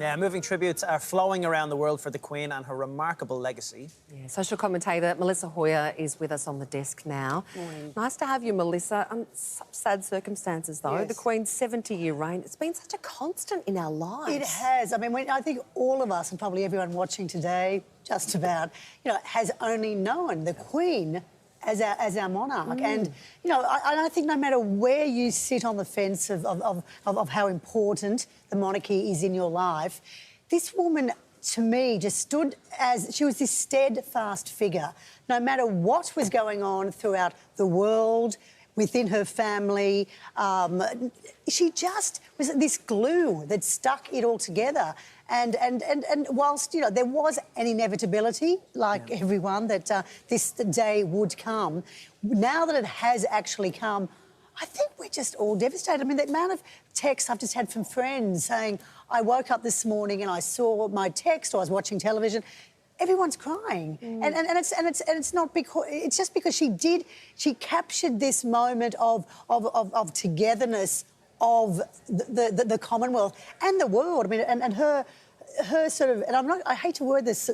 Yeah, moving tributes are flowing around the world for the Queen and her remarkable legacy. Yeah, social commentator Melissa Hoyer is with us on the desk now. Morning. Nice to have you, Melissa. Some sad circumstances, though. Yes. The Queen's 70-year reign, it's been such a constant in our lives. It has. I mean, I think all of us, and probably everyone watching today, just about, has only known the Queen as our monarch. And, I think no matter where you sit on the fence of how important the monarchy is in your life, this woman, to me, just stood as... She was this steadfast figure. No matter what was going on throughout the world, within her family, she just was this glue that stuck it all together. And whilst, there was an inevitability, like everyone, that this day would come, now that it has actually come, I think we're just all devastated. I mean, the amount of texts I've just had from friends saying, I woke up this morning and I saw my text, or I was watching television. Everyone's crying, and it's not because it's just because she captured this moment of togetherness of the Commonwealth and the world. I mean, and her sort of, and I hate to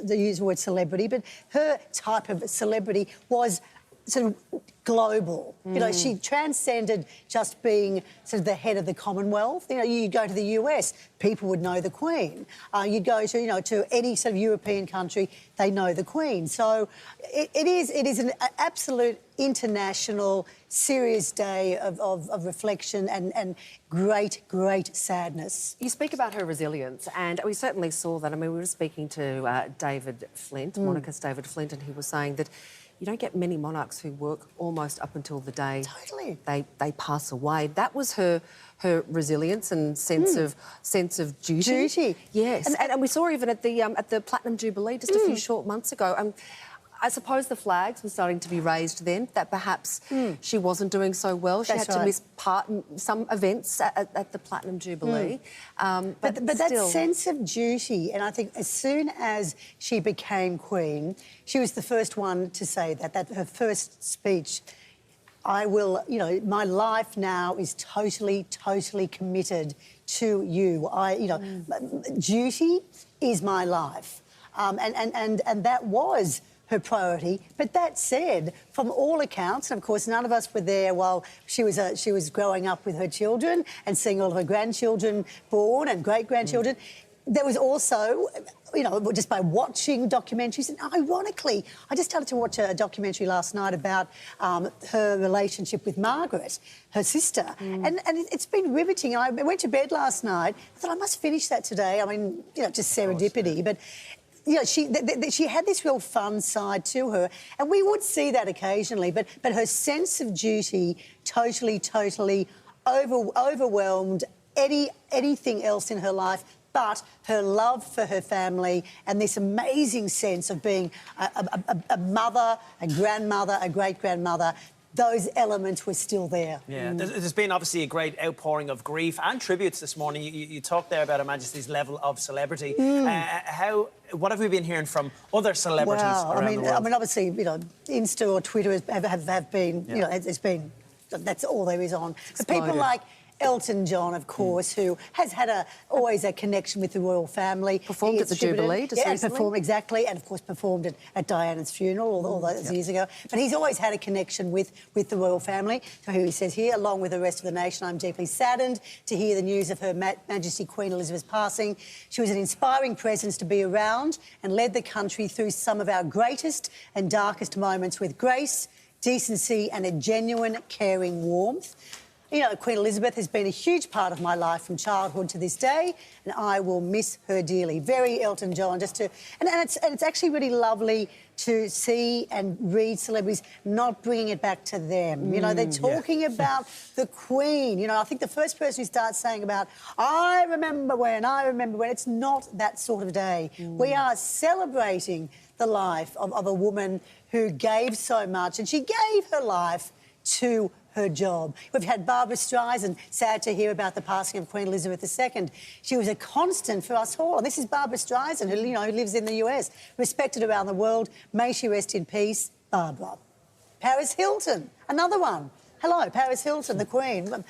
use the word celebrity, but her type of celebrity was sort of global. She transcended just being sort of the head of the Commonwealth. You go to the US, people would know the Queen. You go to, to any sort of European country, they know the Queen. So it is an absolute international, serious day of reflection and great sadness. You speak about her resilience, and we certainly saw that. I mean, we were speaking to David Flint, monarchist David Flint, and he was saying that you don't get many monarchs who work almost up until the day they pass away. That was her resilience and sense of duty. Yes, and we saw even at the Platinum Jubilee just a few short months ago. I suppose the flags were starting to be raised then, that perhaps she wasn't doing so well. She had to miss some events at the Platinum Jubilee. But that sense of duty, and I think as soon as she became Queen, she was the first one to say that her first speech, I will, my life now is totally committed to you. Duty is my life. And that was her priority. But that said, from all accounts, and of course none of us were there while she was growing up with her children and seeing all of her grandchildren born and great-grandchildren, there was also, just by watching documentaries, and ironically, I just started to watch a documentary last night about her relationship with Margaret, her sister, and it's been riveting. I went to bed last night, I thought I must finish that today. I mean, just serendipity, but... she had this real fun side to her, and we would see that occasionally, but her sense of duty totally overwhelmed anything else in her life but her love for her family and this amazing sense of being a mother, a grandmother, a great-grandmother. Those elements were still there. Yeah, there's been obviously a great outpouring of grief and tributes this morning. You talked there about Her Majesty's level of celebrity. What have we been hearing from other celebrities around the world? I mean, obviously, Insta or Twitter have been, it's been, that's all there is on. But people like Elton John, of course, who has had always a connection with the royal family. Performed at the Jubilee just recently. And of course performed at Diana's funeral all those years ago. But he's always had a connection with the royal family. So he says here, along with the rest of the nation, I'm deeply saddened to hear the news of Her Majesty Queen Elizabeth's passing. She was an inspiring presence to be around and led the country through some of our greatest and darkest moments with grace, decency and a genuine, caring warmth. Queen Elizabeth has been a huge part of my life from childhood to this day, and I will miss her dearly. Very Elton John, and it's actually really lovely to see and read celebrities not bringing it back to them. They're talking about the Queen. I think the first person who starts saying about, I remember when, it's not that sort of day. We are celebrating the life of a woman who gave so much, and she gave her life to her job. We've had Barbara Streisand, sad to hear about the passing of Queen Elizabeth II. She was a constant for us all. And this is Barbara Streisand, who, who lives in the US, respected around the world. May she rest in peace, Barbara. Paris Hilton, another one. Hello, Paris Hilton, the Queen.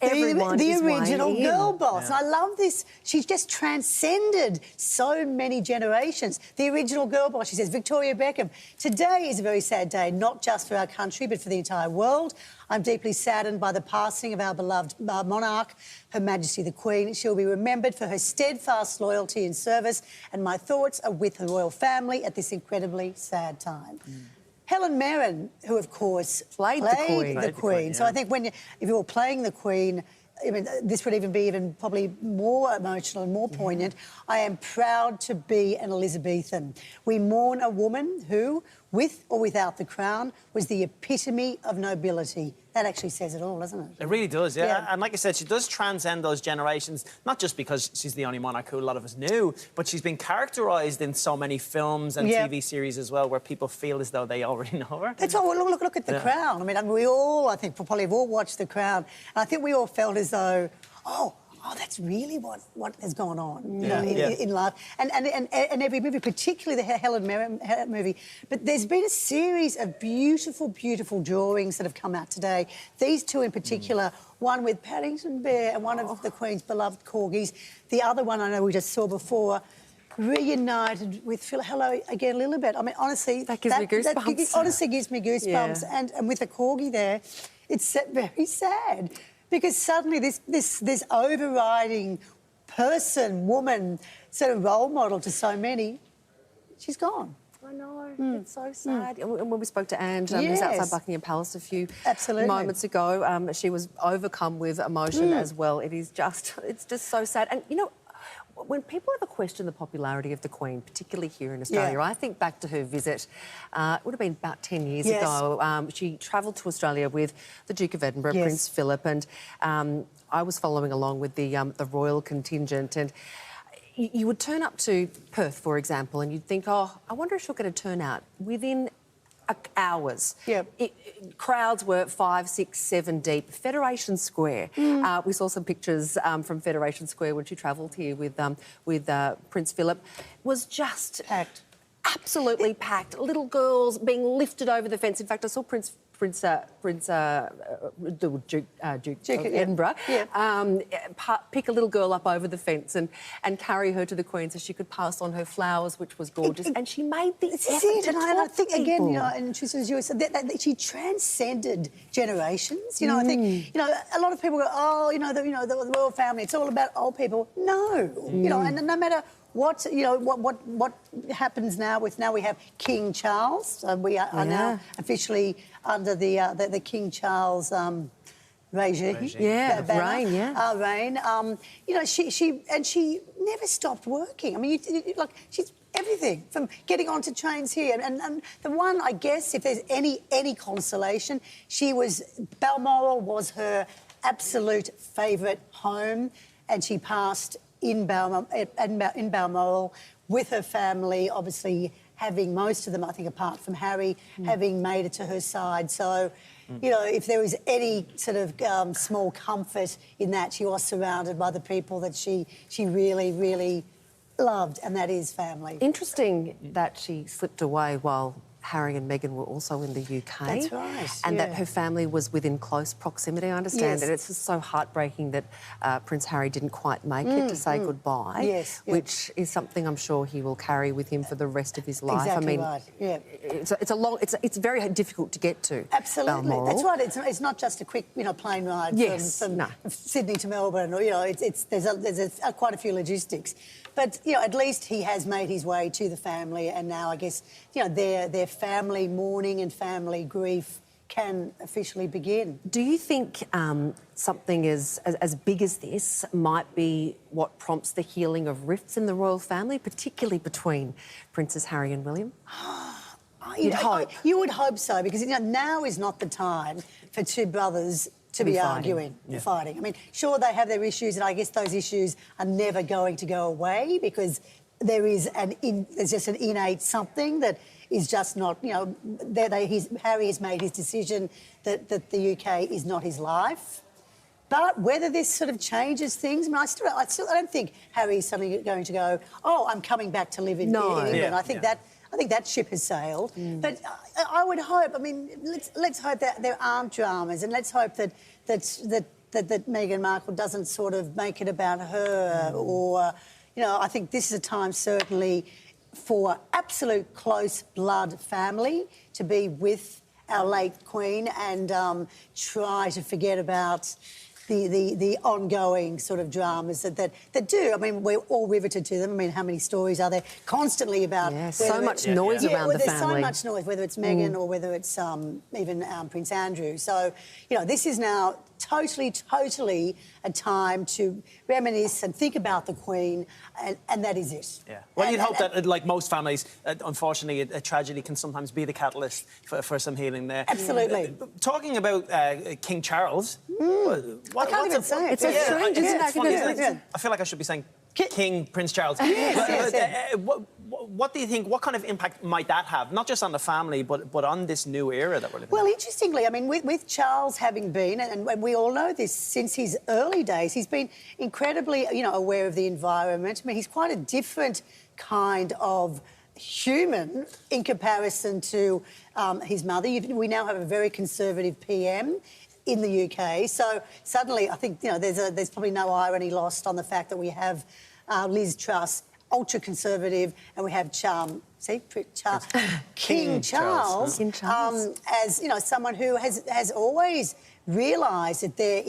Everyone the is original weighing in. girl boss. Yeah. I love this. She's just transcended so many generations. The original girl boss, she says, Victoria Beckham. Today is a very sad day, not just for our country, but for the entire world. I'm deeply saddened by the passing of our beloved monarch, Her Majesty the Queen. She'll be remembered for her steadfast loyalty and service, and my thoughts are with the royal family at this incredibly sad time. Helen Mirren, who of course Played the Queen. So I think if you're playing the Queen, I mean, this would even be probably more emotional and more poignant. I am proud to be an Elizabethan. We mourn a woman who, with or without the crown, was the epitome of nobility. That actually says it all, doesn't it? It really does, yeah. Yeah. And like I said, she does transcend those generations, not just because she's the only monarch who a lot of us knew, but she's been characterised in so many films and TV series as well, where people feel as though they already know her. That's all. Look at The Crown. I mean, we all, I think, probably have all watched The Crown, and I think we all felt as though, oh, that's really what has gone on, you know, in life. And every movie, particularly the Helen Mirren movie. But there's been a series of beautiful, beautiful drawings that have come out today. These two in particular, one with Paddington Bear and one of the Queen's beloved corgis. The other one I know we just saw before, reunited with hello again, Lilibet. I mean, honestly, that gives me goosebumps. That honestly gives me goosebumps. Yeah. And with a corgi there, it's very sad. Because suddenly this overriding person, woman, sort of role model to so many, she's gone. I know, it's so sad. And when we spoke to Anne, who's outside Buckingham Palace a few moments ago, she was overcome with emotion as well. It's just so sad. And, you know, when people ever question the popularity of the Queen, particularly here in Australia, I think back to her visit, it would have been about 10 years ago. She travelled to Australia with the Duke of Edinburgh, Prince Philip, and I was following along with the royal contingent, and you would turn up to Perth, for example, and you'd think, oh, I wonder if she'll get a turnout. Within hours. Crowds were 5, 6, 7 deep. Federation Square. We saw some pictures from Federation Square when she travelled here with Prince Philip. Was just packed. Absolutely packed. Little girls being lifted over the fence. In fact, I saw Duke of Edinburgh pick a little girl up over the fence and carry her to the Queen so she could pass on her flowers, which was gorgeous. And she made the effort to talk and I think to again, people. you know, and she says that she transcended generations. You know, I think you know a lot of people go, oh, the royal family, it's all about old people. No, you know, and no matter what happens now we have King Charles. We are now officially under the King Charles regime. Reign. You know, she never stopped working. I mean, she's everything from getting onto trains here and the one, I guess, if there's any consolation, Balmoral was her absolute favourite home, and she passed in Balmoral with her family, obviously having most of them, I think, apart from Harry, having made it to her side. So, you know, if there was any sort of small comfort in that, she was surrounded by the people that she really, really loved, and that is family. Interesting that she slipped away while Harry and Meghan were also in the UK. That's right. And that her family was within close proximity. I understand that it's just so heartbreaking that Prince Harry didn't quite make it to say goodbye, which is something I'm sure he will carry with him for the rest of his life. Exactly I mean, it's very difficult to get to. Absolutely, Balmoral. that's right. It's not just a quick plane ride from Sydney to Melbourne, or there's quite a few logistics. But at least he has made his way to the family, and now I guess their family mourning and family grief can officially begin. Do you think something as big as this might be what prompts the healing of rifts in the royal family, particularly between Princes Harry and William? You'd hope. You would hope so, because now is not the time for two brothers to be arguing and fighting. I mean, sure, they have their issues, and I guess those issues are never going to go away, because there's just an innate something that is just not, Harry has made his decision that the UK is not his life. But whether this sort of changes things, I mean, I don't think Harry's suddenly going to go, oh, I'm coming back to live in England. I think that ship has sailed. But I would hope, I mean, let's hope that there aren't dramas, and let's hope that that Meghan Markle doesn't sort of make it about her, or, you know, I think this is a time certainly for absolute close blood family to be with our late Queen and try to forget about the ongoing sort of dramas that do. I mean, we're all riveted to them. I mean, how many stories are there constantly about... Yeah, so much noise around the there's family. There's so much noise, whether it's Meghan or whether it's even Prince Andrew. So, you know, this is now totally a time to reminisce and think about the Queen, and that is it. Yeah. Well, you'd hope that, like most families, unfortunately, a tragedy can sometimes be the catalyst for some healing there. Absolutely. Talking about King Charles... I can't even say it. It's so strange, isn't it? It's funny, isn't it? I feel like I should be saying King Prince Charles. Yes. What do you think, what kind of impact might that have, not just on the family, but on this new era that we're living in? Well, interestingly, I mean, with Charles having been, and we all know this, since his early days, he's been incredibly, you know, aware of the environment. I mean, he's quite a different kind of human in comparison to his mother. We now have a very conservative PM in the UK. So suddenly, I think, you know, there's probably no irony lost on the fact that we have Liz Truss, ultra-conservative, and we have King Charles, as, you know, someone who has always realised that there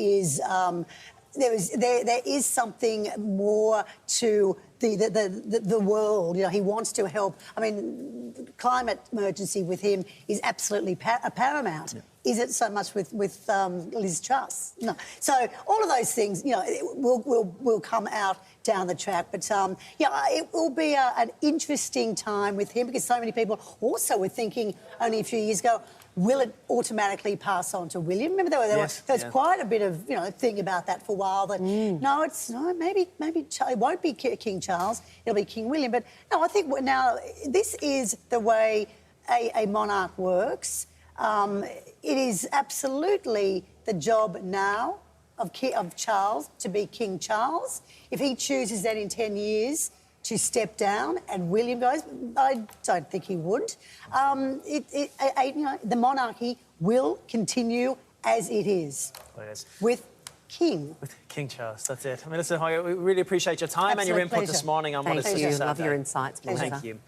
is something more to the world. You know, he wants to help. I mean, climate emergency with him is absolutely paramount. Yeah. Is it so much with Liz Truss? No. So all of those things, you know, will come out down the track. But yeah, it will be an interesting time with him, because so many people also were thinking only a few years ago, will it automatically pass on to William? Remember there was quite a bit of, you know, thing about that for a while. That maybe it won't be King Charles, it'll be King William. But no, I think now this is the way a monarch works. It is absolutely the job now of Charles to be King Charles. If he chooses then in 10 years to step down and William goes, I don't think he would. You know, the monarchy will continue as it is. With King Charles, that's it. I mean, listen, we really appreciate your time and your input this morning on what it's. Thank you. Love your insights, Melissa. Thank you.